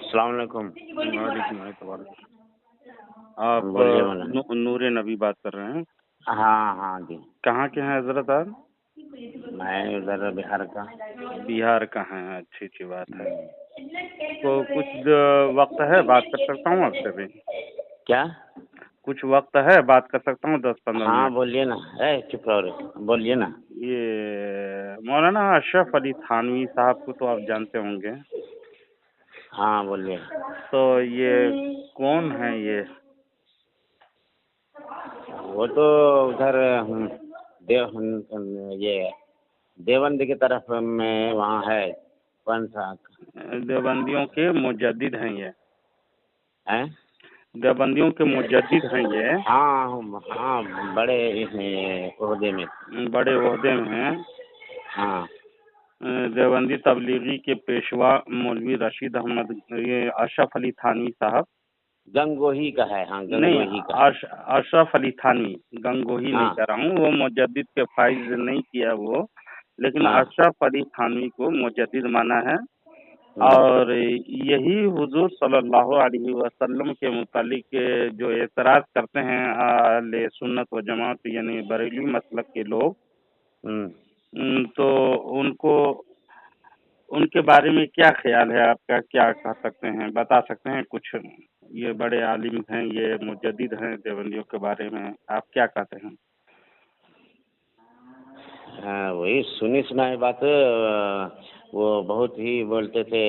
السلام علیکم۔ وعلیکم السلام۔ آپ بولیے مولانا۔ نور نبی بات کر رہے ہیں؟ ہاں جی، کہاں کے ہیں حضرت آپ؟ میں ادھر بہار کا۔ بہار کا ہیں، اچھی بات ہے۔ تو کچھ وقت ہے بات کر سکتا ہوں آپ سے بھی؟ کیا؟ کچھ وقت ہے بات کر سکتا ہوں 10-15 ہاں منٹ؟ بولیے نا، چپ رہو، بولیے نا۔ یہ مولانا اشرف علی تھانوی صاحب کو تو آپ جانتے ہوں گے؟ ہاں بولیے۔ تو یہ کون ہیں یہ؟ وہ تو ادھر یہ دیوبند کی طرف میں وہاں ہے، کون سا؟ دیوبندیوں کے مجدد ہیں یہ؟ ہیں؟ دیوبندیوں کے مجدد ہیں یہ؟ ہاں بڑے عہدے میں۔ بڑے عہدے میں ہیں۔ ہاں، دیوبندی تبلیغی کے پیشوا مولوی رشید احمد یہ اشرف علی تھانوی صاحب گنگوہی کا ہے۔ ہاں نہیں، گنگوہی کا۔ اشرف علی تھانوی، گنگوہی نہیں ہاں، کہہ رہا ہوں، وہ مجدد کے فائز نہیں کیا وہ، لیکن ہاں، اشرف علی تھانوی کو مجدد مانا ہے۔ اور یہی حضور صلی اللہ علیہ وسلم کے متعلق جو اعتراض کرتے ہیں اہل سنت و جماعت یعنی بریلوی مسلک کے لوگ، تو ان کے بارے میں کیا خیال ہے آپ کا؟ کیا کہہ سکتے ہیں، بتا سکتے ہیں کچھ؟ یہ بڑے عالم ہیں، یہ مجدد ہیں، دیوبندیوں کے بارے میں آپ کیا کہتے ہیں؟ ہاں وہی سنائی بات، وہ بہت ہی بولتے تھے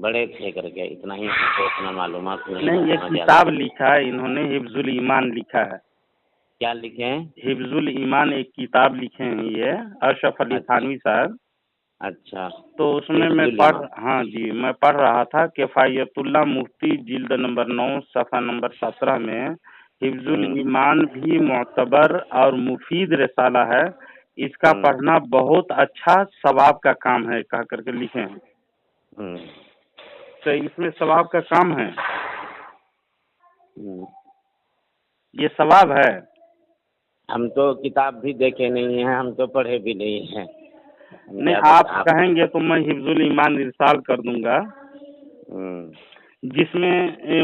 بڑے تھے کر کے، اتنا ہی اتنا معلومات نہیں، یہ کتاب لکھا ہے انہوں نے، حفظ الایمان لکھا ہے۔ کیا لکھے ہیں؟ حفظ الایمان ایک کتاب لکھے ہیں یہ اشرف علی تھانوی صاحب۔ اچھا، تو اس میں میں پڑھ رہا تھا کفایت اللہ مفتی جلد نمبر 9 صفحہ نمبر 17 میں حفظ الایمان بھی معتبر اور مفید رسالہ ہے، اس کا پڑھنا بہت اچھا ثواب کا کام ہے کہہ کر کے لکھے ہیں۔ تو اس میں ثواب کا کام ہے، یہ ثواب ہے؟ ہم تو کتاب بھی دیکھے نہیں ہیں، ہم تو پڑھے بھی نہیں ہیں۔ نہیں، آپ کہیں گے تو میں حفظ الایمان ارسال کر دوں گا، جس میں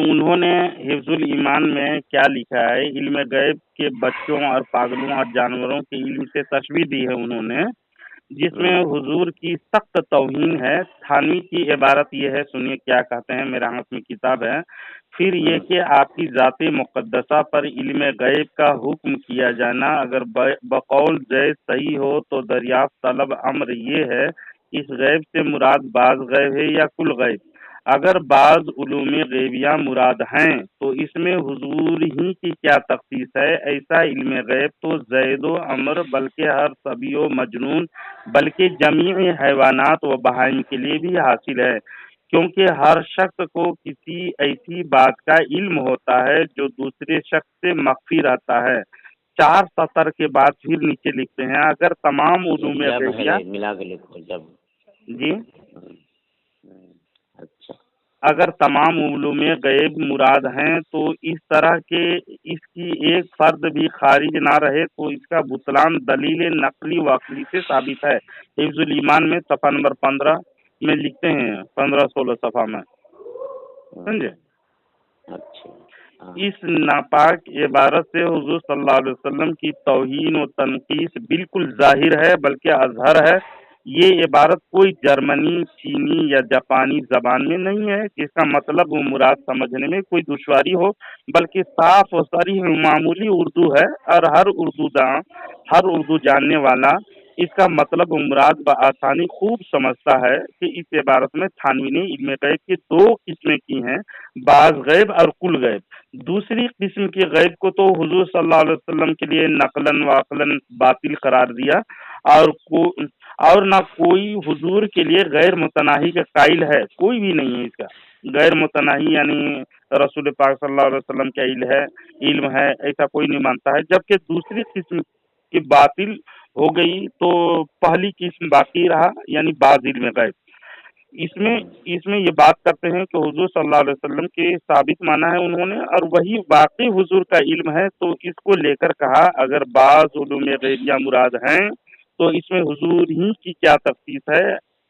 انہوں نے حفظ الایمان میں کیا لکھا ہے، علم غیب کے بچوں اور پاگلوں اور جانوروں کے علم سے تشبیہ دی ہے انہوں نے، جس میں حضور کی سخت توہین ہے۔ تھانوی کی عبارت یہ ہے، سنیے کیا کہتے ہیں، میرے ہاتھ میں کتاب ہے۔ پھر یہ کہ آپ کی ذات مقدسہ پر علم غیب کا حکم کیا جانا اگر بقول جائز صحیح ہو تو دریافت طلب امر یہ ہے، اس غیب سے مراد بعض غیب ہے یا کل غیب؟ اگر بعض علوم غیبیہ مراد ہیں تو اس میں حضور ہی کی کیا تخصیص ہے؟ ایسا علم غیب تو زید و عمر بلکہ ہر صبی و مجنون بلکہ جمیع حیوانات و بہائم کے لیے بھی حاصل ہے، کیونکہ ہر شخص کو کسی ایسی بات کا علم ہوتا ہے جو دوسرے شخص سے مخفی رہتا ہے۔ 4 سطر کے بعد پھر نیچے لکھتے ہیں، اگر تمام علوم غیبیہ ملا کے لکھو جب جی اچھا، اگر تمام علوم غیب مراد ہیں تو اس طرح کے اس کی ایک فرد بھی خارج نہ رہے تو اس کا بطلان دلیل نقلی و عقلی سے ثابت ہے۔ حفظ الایمان میں صفحہ نمبر 15 میں لکھتے ہیں، 15-16 صفحہ میں، سمجھے؟ اچھا، اس ناپاک عبارت سے حضور صلی اللہ علیہ وسلم کی توہین و تنقیص بالکل ظاہر ہے بلکہ اظہر ہے۔ یہ عبارت کوئی جرمنی، چینی یا جاپانی زبان میں نہیں ہے جس کا مطلب و مراد سمجھنے میں کوئی دشواری ہو، بلکہ صاف و صریح معمولی اردو ہے، اور ہر اردو جاننے والا اس کا مطلب و مراد بآسانی خوب سمجھتا ہے کہ اس عبارت میں تھانوی نے علم غیب کی 2 قسمیں کی ہیں، بعض غیب اور کل غیب۔ دوسری قسم کے غیب کو تو حضور صلی اللہ علیہ وسلم کے لیے نقلاً و عقلاً باطل قرار دیا، اور نہ کوئی حضور کے لیے غیر متناہی کا قائل ہے، کوئی بھی نہیں ہے اس کا غیر متناہی، یعنی رسول پاک صلی اللہ علیہ وسلم کا علم ہے ایسا کوئی نہیں مانتا ہے۔ جبکہ دوسری قسم کی باطل ہو گئی تو پہلی قسم باقی رہا، یعنی بعض علم غیب۔ اس میں یہ بات کرتے ہیں کہ حضور صلی اللہ علیہ وسلم کے ثابت مانا ہے انہوں نے، اور وہی واقعی حضور کا علم ہے، تو اس کو لے کر کہا اگر بعض علوم غیبیہ مراد ہیں تو اس میں حضور ہی کی کیا تخصیص ہے؟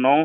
9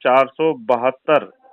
472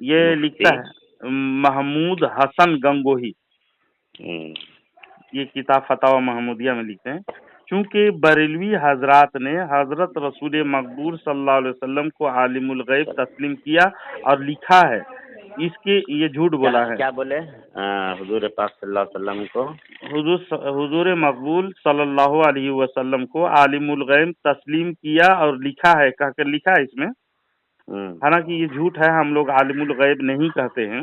یہ مفتی۔ لکھتا ہے محمود حسن گنگوہی، ہوں، یہ کتاب فتاوی محمودیہ میں لکھتے ہیں، چونکہ بریلوی حضرات نے حضرت رسول مقبول صلی اللہ علیہ وسلم کو عالم الغیب تسلیم کیا اور لکھا ہے، اس کے یہ جھوٹ کیا بولا ہے۔ کیا بولے؟ حضور پاک صلی اللہ علیہ وسلم کو حضور مقبول صلی اللہ علیہ وسلم کو عالم الغیب تسلیم کیا اور لکھا ہے، کہہ کر لکھا ہے اس میں۔ ہوں، حالانکہ یہ جھوٹ ہے، ہم لوگ عالم الغیب نہیں کہتے ہیں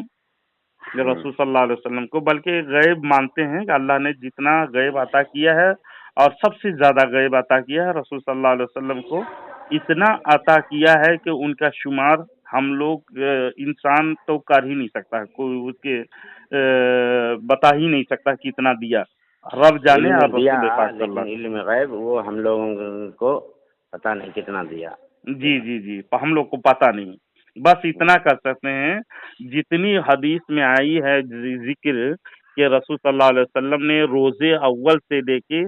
رسول صلی اللہ علیہ وسلم کو، بلکہ غیب مانتے ہیں کہ اللہ نے جتنا غیب عطا کیا ہے اور سب سے زیادہ غیب عطا کیا ہے رسول صلی اللہ علیہ وسلم کو، اتنا عطا کیا ہے کہ ان کا شمار ہم لوگ انسان تو کر ہی نہیں سکتا، کوئی اس کے بتا ہی نہیں سکتا کتنا دیا، رب جانے علم اور دیا رسول پاک صلی لیکن اللہ۔ علم غیب وہ ہم لوگوں کو پتہ نہیں کتنا دیا۔ جی جی جی، ہم لوگ کو پتہ نہیں، بس اتنا کر سکتے ہیں جتنی حدیث میں آئی ہے ذکر کہ رسول صلی اللہ علیہ وسلم نے روزے اول سے لے کے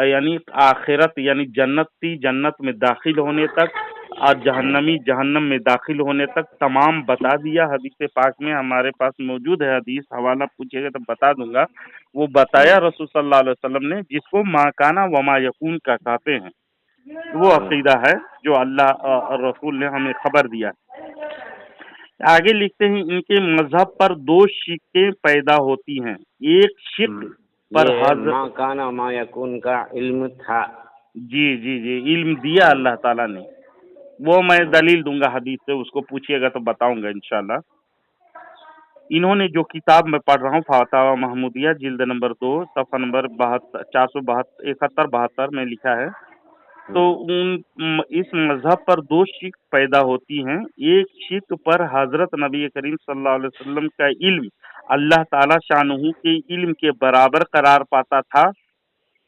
یعنی آخرت یعنی جنت میں داخل ہونے تک اور جہنمی جہنم میں داخل ہونے تک تمام بتا دیا۔ حدیث پاک میں ہمارے پاس موجود ہے، حدیث حوالہ پوچھے گا تو بتا دوں گا، وہ بتایا رسول صلی اللہ علیہ وسلم نے، جس کو ما کانا وما یکون کا کہتے ہیں، وہ عقیدہ ہے جو اللہ اور رسول نے ہمیں خبر دیا۔ آگے لکھتے ہیں ان کے مذہب پر دو شکیں پیدا ہوتی ہیں، ایک شک پر یہ حضرت ما کان و ما یکون کا علم تھا۔ جی جی جی، علم دیا اللہ تعالیٰ نے، وہ میں دلیل دوں گا حدیث سے، اس کو پوچھیے گا تو بتاؤں گا انشاءاللہ۔ انہوں نے جو کتاب میں پڑھ رہا ہوں فتاوی محمودیہ جلد نمبر 2 صفحہ نمبر 471-72 میں لکھا ہے، تو اس مذہب پر دو شک پیدا ہوتی ہیں، ایک شک پر حضرت نبی کریم صلی اللہ علیہ وسلم کا علم اللہ تعالی شانہ کے علم کے برابر قرار پاتا تھا،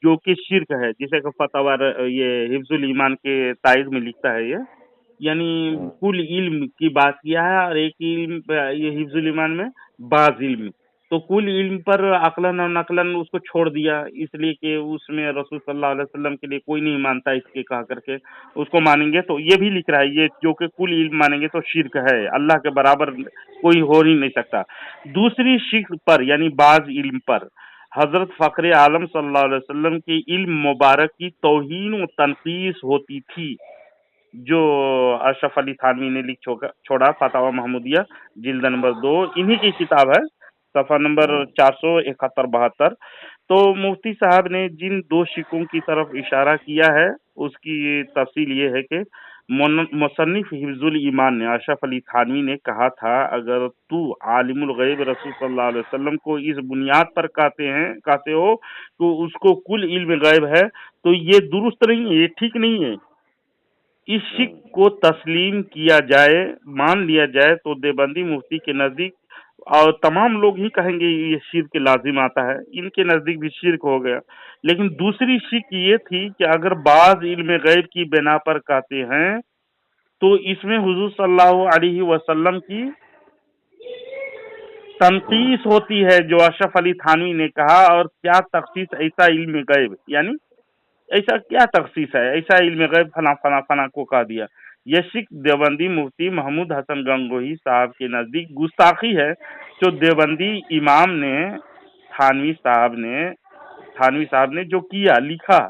جو کہ شرک ہے، جسے کہ فتاوی یہ حفظ الایمان کے تائید میں لکھتا ہے، یعنی کل علم کی بات کیا ہے، اور ایک علم یہ حفظ الایمان میں بعض علم، تو کل علم پر عقلاً اور نقلاً اس کو چھوڑ دیا، اس لیے کہ اس میں رسول صلی اللہ علیہ وسلم کے لیے کوئی نہیں مانتا اس کے کہا کر کے اس کو مانیں گے، تو یہ بھی لکھ رہا ہے یہ جو کہ کل علم مانیں گے تو شرک ہے، اللہ کے برابر کوئی ہو ہی نہیں سکتا۔ دوسری شرک پر یعنی بعض علم پر حضرت فخر عالم صلی اللہ علیہ وسلم کے علم مبارک کی توہین و تنقیص ہوتی تھی، جو اشرف علی تھانوی نے لکھ چھوڑا فتاوی محمودیہ جلد نمبر 2، انہی کی کتاب ہے، صفحہ نمبر 471-72۔ تو مفتی صاحب نے جن دو شکوں کی طرف اشارہ کیا ہے اس کی تفصیل یہ ہے کہ مصنف حفظ الایمان نے اشرف علی تھانوی نے کہا تھا، اگر تو عالم الغیب رسول صلی اللہ علیہ وسلم کو اس بنیاد پر کہتے ہو تو اس کو کل علم غیب ہے، تو یہ درست نہیں ہے، یہ ٹھیک نہیں ہے۔ اس شک کو تسلیم کیا جائے، مان لیا جائے تو دیوبندی مفتی کے نزدیک اور تمام لوگ ہی کہیں گے یہ شرک لازم آتا ہے، ان کے نزدیک بھی شرک ہو گیا۔ لیکن دوسری شک یہ تھی کہ اگر بعض علم غیب کی بنا پر کہتے ہیں تو اس میں حضور صلی اللہ علیہ وسلم کی تنقیص ہوتی ہے، جو اشرف علی تھانوی نے کہا، اور کیا تخصیص ایسا علم غیب، یعنی ایسا کیا تخصیص ہے، ایسا علم غیب فلاں فلاں فلاں کو کہا دیا۔ یہ شک دیوبندی مفتی محمود حسن گنگوہی صاحب کے نزدیک گستاخی ہے، جو دیوبندی امام نے تھانوی صاحب نے جو کیا لکھا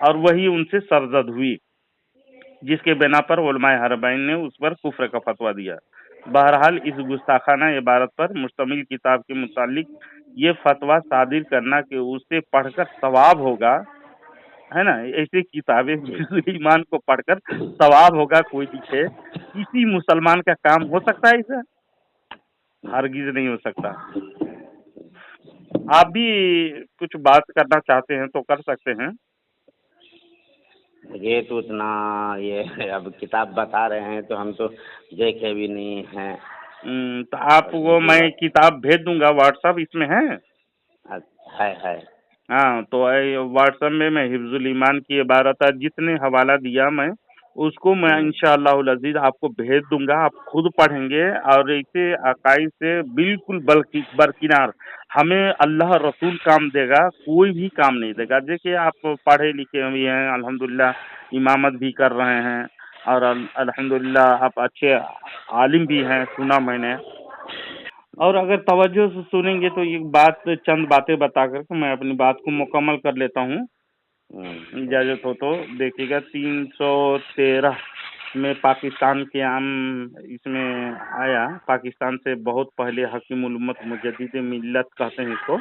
اور وہی ان سے سرزد ہوئی، جس کے بنا پر علماء حرمین نے اس پر کفر کا فتویٰ دیا۔ بہرحال اس گستاخانہ عبارت پر مشتمل کتاب کے متعلق یہ فتویٰ صادر کرنا کہ اسے پڑھ کر ثواب ہوگا، ہے نا، ایسی کتابیں ایمان کو پڑھ کر ثواب ہوگا کوئی لکھے، کسی مسلمان کا کام ہو سکتا ہے اسے؟ ہرگز نہیں ہو سکتا۔ آپ بھی کچھ بات کرنا چاہتے ہیں تو کر سکتے ہیں۔ یہ تو اتنا یہ اب کتاب بتا رہے ہیں تو ہم تو دیکھے بھی نہیں ہیں۔ تو آپ کو میں کتاب بھیج دوں گا، واٹس ایپ اس میں ہے؟ ہے۔ ہاں، تو واٹس ایپ میں حفظ الایمان کی عبارت جتنے حوالہ دیا میں اس کو میں انشاءاللہ العزیز آپ کو بھیج دوں گا، آپ خود پڑھیں گے اور اسے عقائد سے بالکل برکنار، ہمیں اللہ رسول کام دے گا، کوئی بھی کام نہیں دے گا۔ دیکھیے آپ پڑھے لکھے ہوئے ہیں، الحمدللہ امامت بھی کر رہے ہیں اور الحمدللہ آپ اچھے عالم بھی ہیں، سنا میں نے. اور اگر توجہ سے سنیں گے تو یہ چند باتیں بتا کر کے میں اپنی بات کو مکمل کر لیتا ہوں، اجازت ہو تو. دیکھیے گا 313 میں پاکستان کے عام اس میں آیا. پاکستان سے بہت پہلے حکیم الامت مجدد ملت کہتے ہیں اس کو.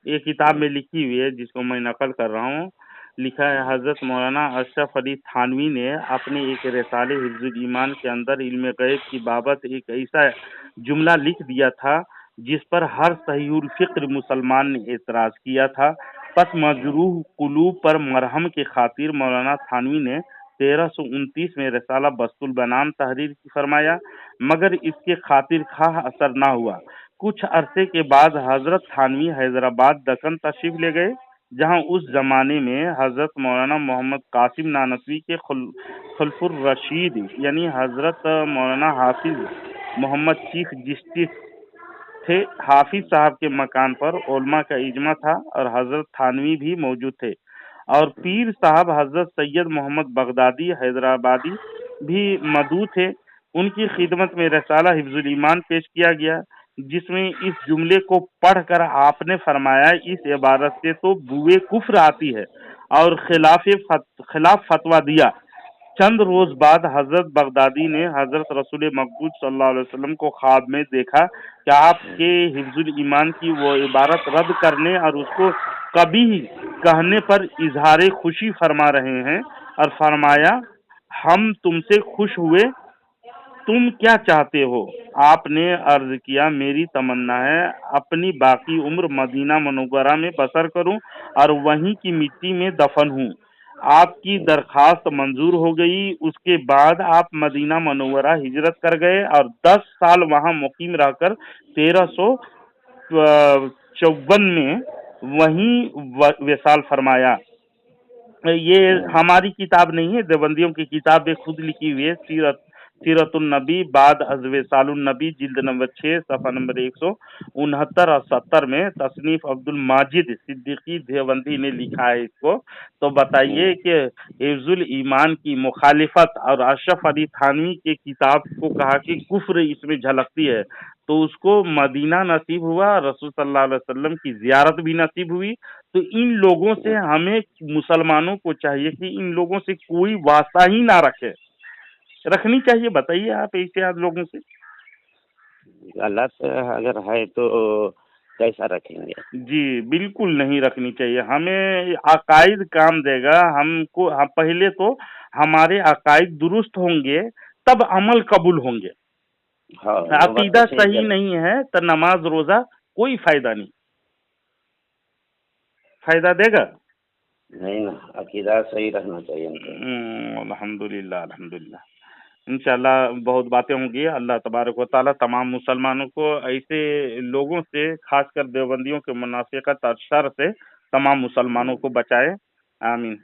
یہ کتاب میں لکھی ہوئی ہے جس کو میں نقل کر رہا ہوں. لکھا ہے حضرت مولانا اشرف علی تھانوی نے اپنے ایک رسالے حفظ الایمان کے اندر علم غیب کی بابت ایک ایسا جملہ لکھ دیا تھا جس پر ہر صحیح الفکر مسلمان نے اعتراض کیا تھا. پس مجروح قلوب پر مرہم کی خاطر مولانا تھانوی نے 1329 میں رسالہ بسط البنان تحریر فرمایا، مگر اس کے خاطر خواہ اثر نہ ہوا. کچھ عرصے کے بعد حضرت تھانوی حیدرآباد دکن تشریف لے گئے، جہاں اس زمانے میں حضرت مولانا محمد قاسم نانوتوی کے خلف الرشید یعنی حضرت مولانا حافظ محمد چیف جسٹس تھے. حافظ صاحب کے مکان پر علماء کا اجماع تھا اور حضرت تھانوی بھی موجود تھے، اور پیر صاحب حضرت سید محمد بغدادی حیدرآبادی بھی مدعو تھے. ان کی خدمت میں رسالہ حفظ الایمان پیش کیا گیا، جس میں اس جملے کو پڑھ کر آپ نے فرمایا اس عبارت سے تو بوئے کفر آتی ہے، اور خلاف فتویٰ دیا. چند روز بعد حضرت بغدادی نے حضرت رسول مقبول صلی اللہ علیہ وسلم کو خواب میں دیکھا کہ آپ کے حفظ الایمان کی وہ عبارت رد کرنے اور اس کو کبھی کہنے پر اظہار خوشی فرما رہے ہیں، اور فرمایا ہم تم سے خوش ہوئے، تم کیا چاہتے ہو؟ آپ نے عرض کیا میری تمنا ہے اپنی باقی عمر مدینہ منورہ میں بسر کروں اور وہیں کی مٹی میں دفن ہوں. آپ کی درخواست منظور ہو گئی. اس کے بعد آپ مدینہ منورہ ہجرت کر گئے اور 10 سال وہاں مقیم رہ کر 1354 میں وہیں وصال فرمایا. یہ ہماری کتاب نہیں ہے، دیوبندیوں کی کتاب خود لکھی ہوئی ہے. سیرت النبی بعد از وصال النبی جلد نمبر 6 صفحہ نمبر 169 اور 70 میں تصنیف عبد الماجد صدیقی دیوبندی نے لکھا ہے اس کو. تو بتائیے کہ حفظ الایمان کی مخالفت اور اشرف علی تھانوی کے کتاب کو کہا کہ کفر اس میں جھلکتی ہے، تو اس کو مدینہ نصیب ہوا، رسول صلی اللہ علیہ وسلم کی زیارت بھی نصیب ہوئی. تو ان لوگوں سے ہمیں مسلمانوں کو چاہیے کہ ان لوگوں سے کوئی واسطہ ہی نہ رکھنی چاہیے. بتائیے آپ ایسے آپ لوگوں سے اللہ سے اگر ہے تو کیسا رکھیں گے؟ جی بالکل نہیں رکھنی چاہیے. ہمیں عقائد کام دے گا. پہلے تو ہمارے عقائد درست ہوں گے تب عمل قبول ہوں گے. عقیدہ صحیح نہیں ہے تو نماز روزہ کوئی فائدہ نہیں. فائدہ دے گا نہیں نا، عقیدہ صحیح رہنا چاہیے. الحمدللہ الحمدللہ. انشاءاللہ بہت باتیں ہوں گی. اللہ تبارک و تعالیٰ تمام مسلمانوں کو ایسے لوگوں سے، خاص کر دیوبندیوں کے منافقت اور شر سے تمام مسلمانوں کو بچائے. آمین.